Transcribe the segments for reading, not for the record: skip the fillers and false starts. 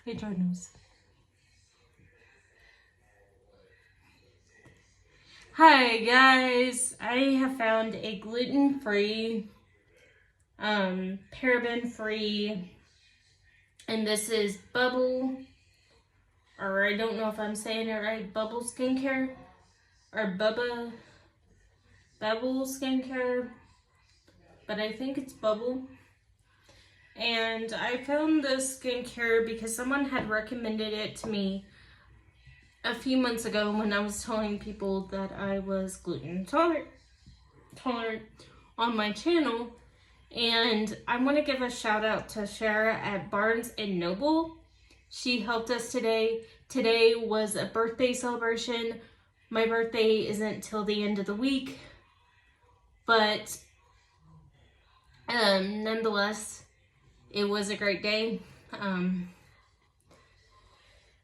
Hey, Jordan's. Hi guys, I have found a gluten-free, paraben-free, and this is Bubble, or I don't know if I'm saying it right, Bubble Skincare, or Bubble Skincare, but I think it's Bubble. And I found this skincare because someone had recommended it to me a few months ago when I was telling people that I was gluten tolerant on my channel. And I want to give a shout out to Shara at Barnes & Noble. She helped us today. Today was a birthday celebration. My birthday isn't till the end of the week, but nonetheless, it was a great day. I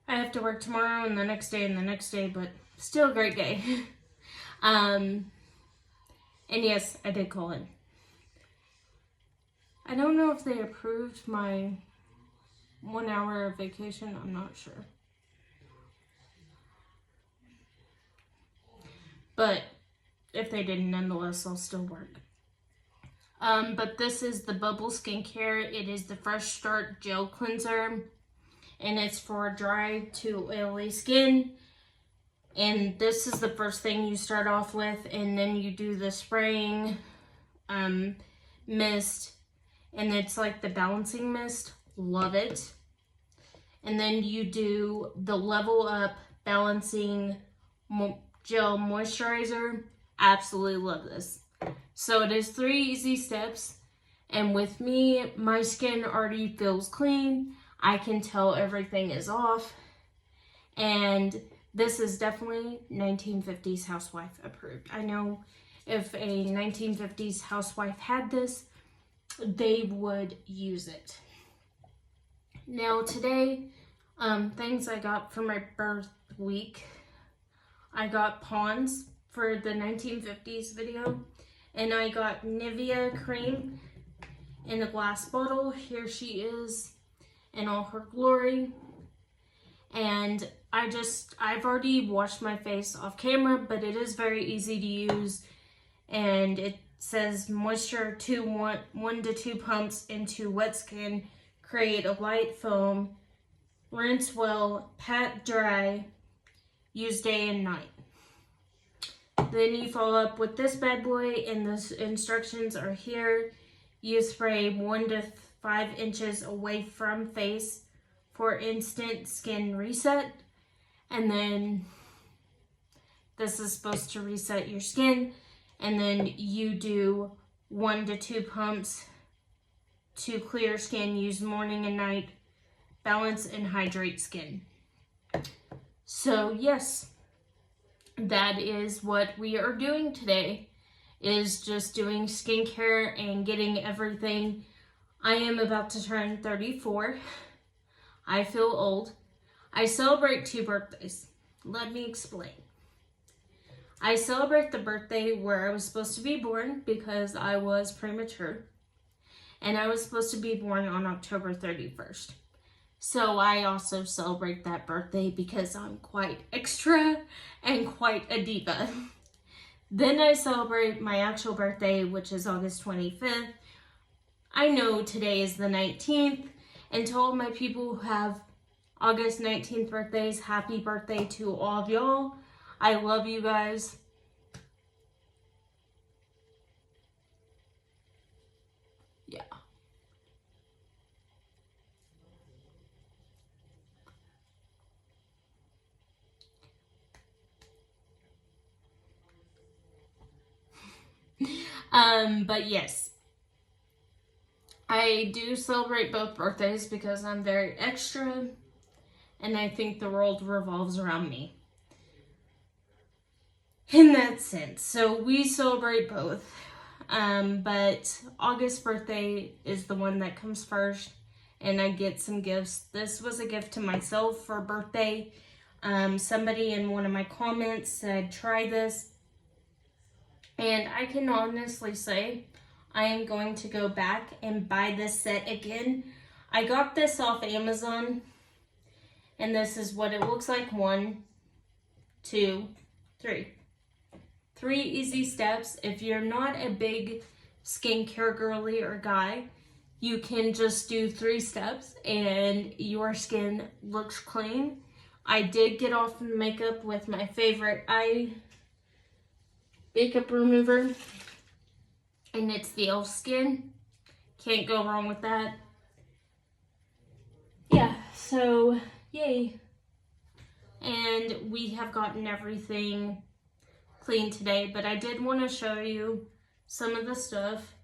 have to work tomorrow and the next day and the next day, but still a great day. And yes, I did call in. I don't know if they approved my 1 hour of vacation. I'm not sure. But if they didn't, nonetheless, I'll still work. But this is the Bubble Skincare. It is the Fresh Start Gel Cleanser. And it's for dry to oily skin. And this is the first thing you start off with. And then you do the spraying mist. And it's like the balancing mist. Love it. And then you do the Level Up Balancing Gel Moisturizer. Absolutely love this. So it is 3 easy steps. And with me, my skin already feels clean. I can tell everything is off. And this is definitely 1950s housewife approved. I know if a 1950s housewife had this, they would use it. Now today, things I got for my birth week. I got Pond's for the 1950s video. And I got Nivea cream in a glass bottle. Here she is in all her glory. And I've already washed my face off camera, but it is very easy to use. And it says moisture 1 to 2 pumps into wet skin, create a light foam, rinse well, pat dry, use day and night. Then you follow up with this bad boy, and the instructions are here. You spray 1 to 5 inches away from face for instant skin reset. And then this is supposed to reset your skin. And then you do 1 to 2 pumps to clear skin. Use morning and night. Balance and hydrate skin. So yes, that is what we are doing today. Is just doing skincare and getting everything. I am about to turn 34. I feel old. I celebrate 2 birthdays. Let me explain. I celebrate the birthday where I was supposed to be born because I was premature. And I was supposed to be born on October 31st. So I also celebrate that birthday because I'm quite extra and quite a diva. Then I celebrate my actual birthday, which is August 25th. I know today is the 19th, and to all my people who have August 19th birthdays, happy birthday to all of y'all. I love you guys. Yeah. But yes, I do celebrate both birthdays because I'm very extra, and I think the world revolves around me in that sense. So we celebrate both. But August birthday is the one that comes first, and I get some gifts. This was a gift to myself for birthday. Somebody in one of my comments said, try this. And I can honestly say, I am going to go back and buy this set again. I got this off Amazon. And this is what it looks like. 1, 2, 3. 3 easy steps. If you're not a big skincare girly or guy, you can just do 3 steps and your skin looks clean. I did get off the makeup with my favorite eye makeup remover, and it's the e.l.f. Skin. Can't go wrong with that. Yeah, so yay. And we have gotten everything clean today, but I did want to show you some of the stuff.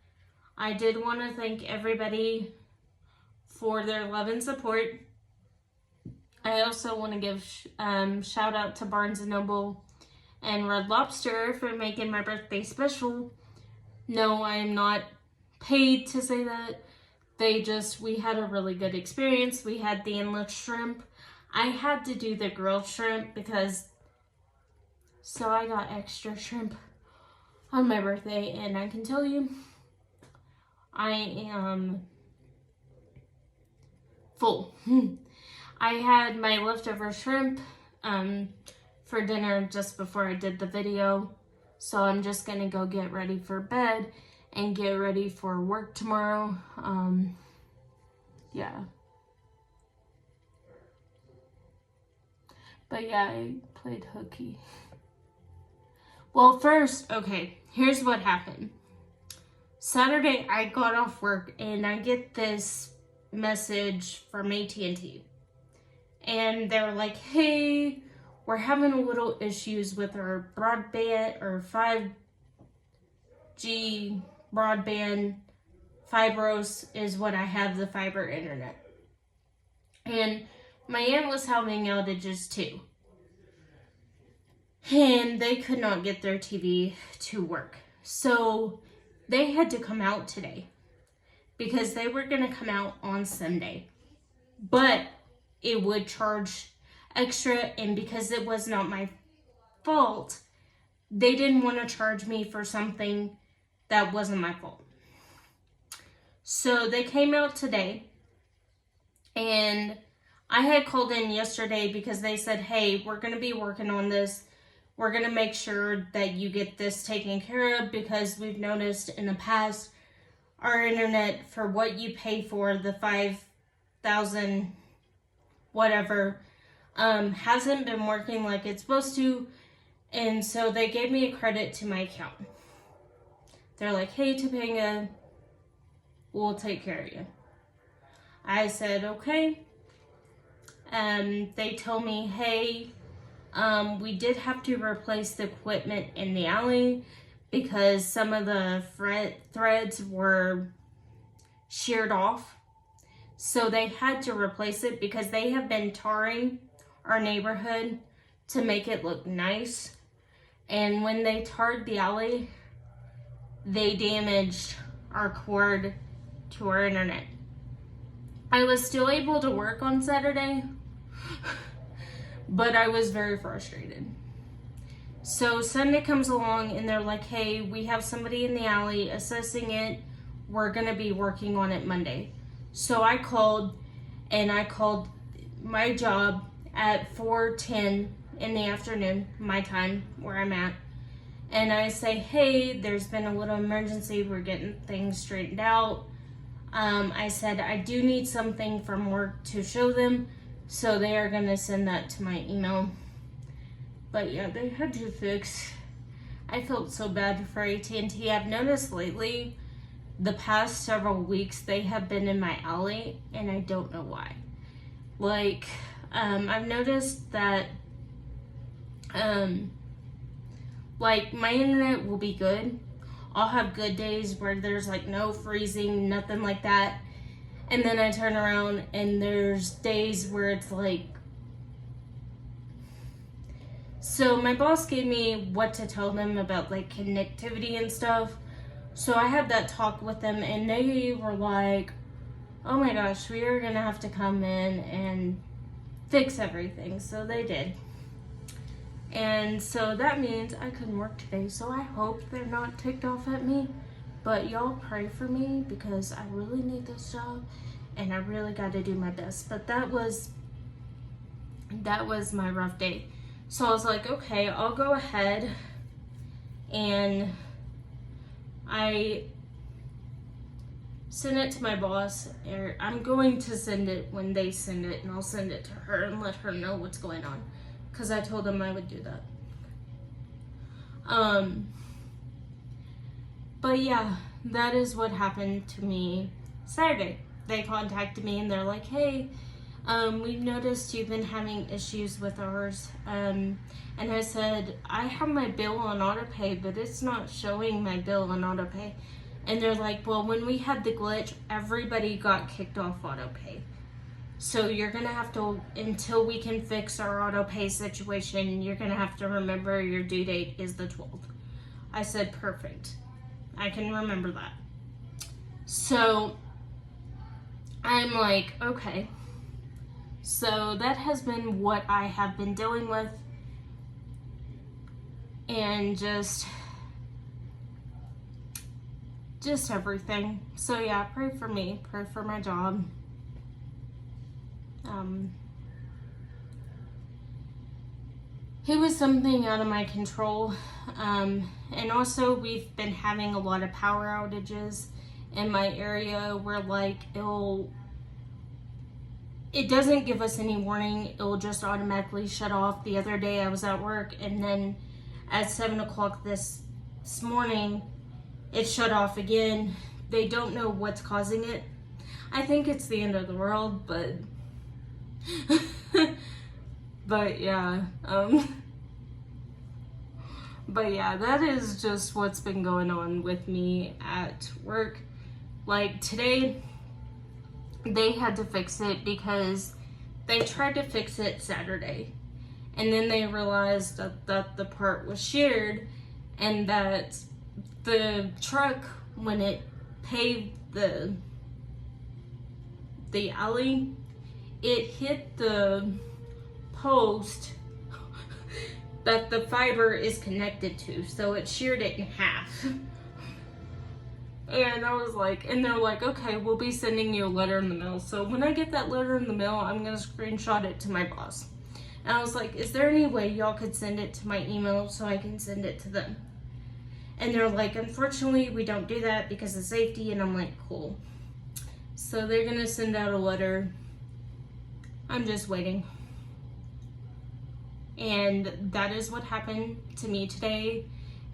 I did want to thank everybody for their love and support. I also want to give shout out to Barnes & Noble and Red Lobster for making my birthday special. No, I am not paid to say that. We had a really good experience. We had the endless shrimp. I had to do the grilled shrimp so I got extra shrimp on my birthday, and I can tell you, I am full. I had my leftover shrimp for dinner just before I did the video, so I'm just gonna go get ready for bed and get ready for work tomorrow. Yeah. But yeah, I played hooky. Well, first, okay, here's what happened. Saturday, I got off work and I get this message from AT&T. And they're like, hey, we're having a little issues with our broadband, or 5G broadband. Fibros is what I have, the fiber internet. And my aunt was having outages too. And they could not get their TV to work. So they had to come out today because they were going to come out on Sunday. But it would charge extra, and because it was not my fault, they didn't want to charge me for something that wasn't my fault. So they came out today, and I had called in yesterday because they said, hey, we're going to be working on this. We're going to make sure that you get this taken care of, because we've noticed in the past our internet, for what you pay for, the 5,000 whatever, hasn't been working like it's supposed to. And so they gave me a credit to my account. They're like, hey, Topanga, we'll take care of you. I said, okay. They told me, hey, we did have to replace the equipment in the alley because some of the threads were sheared off. So they had to replace it because they have been tarring our neighborhood to make it look nice. And when they tarred the alley, they damaged our cord to our internet. I was still able to work on Saturday, but I was very frustrated. So Sunday comes along and they're like, hey, we have somebody in the alley assessing it. We're going to be working on it Monday. So I called my job at 4:10 in the afternoon, my time, where I'm at. And I say, hey, there's been a little emergency. We're getting things straightened out. I said, I do need something from work to show them. So they are going to send that to my email. But yeah, they had to fix. I felt so bad for AT&T. I've noticed lately, the past several weeks, they have been in my alley, and I don't know why. Like, I've noticed that, like, my internet will be good. I'll have good days where there's, like, no freezing, nothing like that. And then I turn around, and there's days where it's, like... So my boss gave me what to tell them about, like, connectivity and stuff. So I had that talk with them, and they were like, oh my gosh, we are going to have to come in and fix everything. So they did. And so that means I couldn't work today. So I hope they're not ticked off at me. But y'all pray for me because I really need this job. And I really got to do my best. But that was that was my rough day. So I was like, okay, I'll go ahead and I send it to my boss, or I'm going to send it when they send it, and I'll send it to her and let her know what's going on, because I told them I would do that. But yeah, that is what happened to me Saturday. They contacted me and they're like, hey, we've noticed you've been having issues with ours. And I said, I have my bill on autopay, but it's not showing my bill on autopay. And they're like, well, when we had the glitch, everybody got kicked off autopay. So you're gonna have to, until we can fix our autopay situation, you're gonna have to remember your due date is the 12th. I said, perfect. I can remember that. So I'm like, okay. So that has been what I have been dealing with. And just everything. So yeah, pray for me, pray for my job. It was something out of my control. And also we've been having a lot of power outages in my area where like it doesn't give us any warning. It'll just automatically shut off. The other day I was at work and then at 7 o'clock this morning, it shut off again. They don't know what's causing it. I think it's the end of the world, but but yeah, but yeah, that is just what's been going on with me at work. Like today, they had to fix it because they tried to fix it Saturday. And then they realized that the part was shared and that the truck, when it paved the alley, it hit the post that the fiber is connected to, so it sheared it in half. And I was like, and they're like, okay, we'll be sending you a letter in the mail. So when I get that letter in the mail, I'm gonna screenshot it to my boss. And I was like, is there any way y'all could send it to my email so I can send it to them? And they're like, unfortunately, we don't do that because of safety. And I'm like, cool. So they're gonna send out a letter. I'm just waiting. And that is what happened to me today.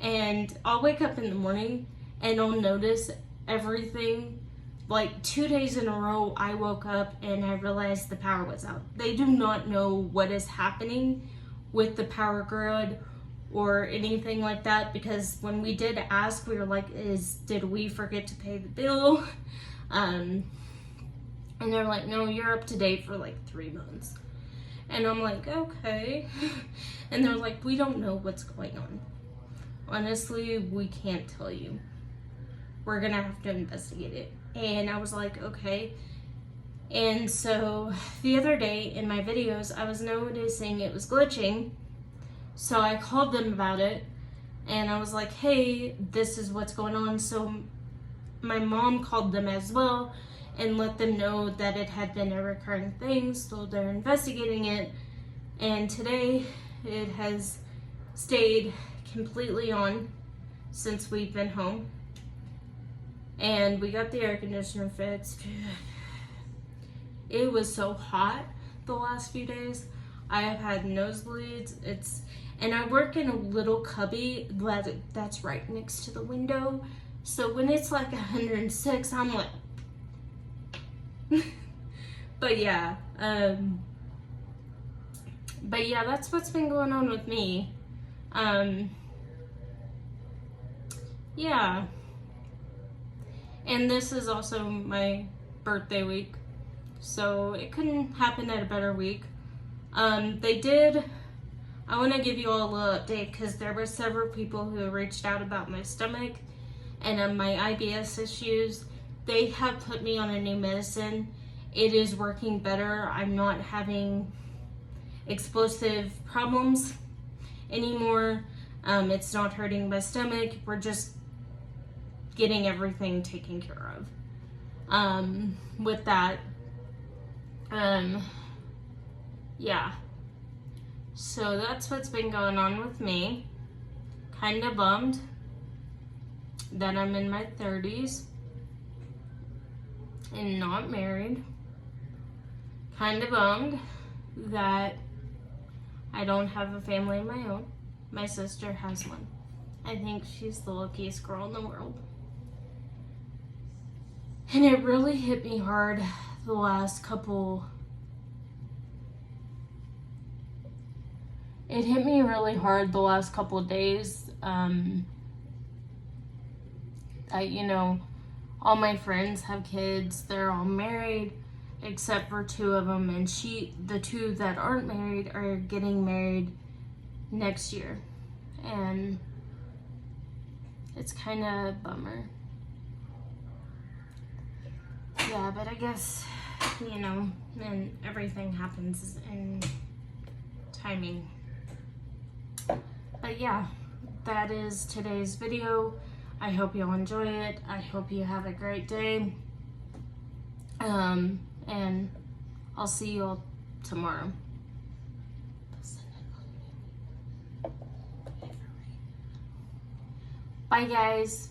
And I'll wake up in the morning and I'll notice everything. Like 2 days in a row, I woke up and I realized the power was out. They do not know what is happening with the power grid or anything like that, because when we did ask, we were like, did we forget to pay the bill? And they're like, no, you're up to date for like 3 months. And I'm like, okay. And they're like, we don't know what's going on. Honestly, we can't tell you. We're gonna have to investigate it. And I was like, okay. And so the other day in my videos, I was noticing it was glitching. So I called them about it. And I was like, hey, this is what's going on. So my mom called them as well and let them know that it had been a recurring thing, so they're investigating it. And today it has stayed completely on since we've been home. And we got the air conditioner fixed. It was so hot the last few days. I have had nosebleeds. And I work in a little cubby that's right next to the window. So when it's like 106, I'm like, but yeah, that's what's been going on with me. Yeah. And this is also my birthday week, so it couldn't happen at a better week. I want to give you all a little update because there were several people who reached out about my stomach and my IBS issues. They have put me on a new medicine. It is working better. I'm not having explosive problems anymore. It's not hurting my stomach. We're just getting everything taken care of. With that, yeah. So that's what's been going on with me. Kind of bummed that I'm in my 30s and not married. Kind of bummed that I don't have a family of my own. My sister has one. I think she's the luckiest girl in the world. And it really hit me hard the last couple. It hit me really hard the last couple of days. All my friends have kids. They're all married, except for 2 of them. And the 2 that aren't married are getting married next year. And it's kind of a bummer. Yeah, but I guess, and everything happens in timing. But yeah, that is today's video. I hope you'll enjoy it. I hope you have a great day. And I'll see you all tomorrow. Bye, guys.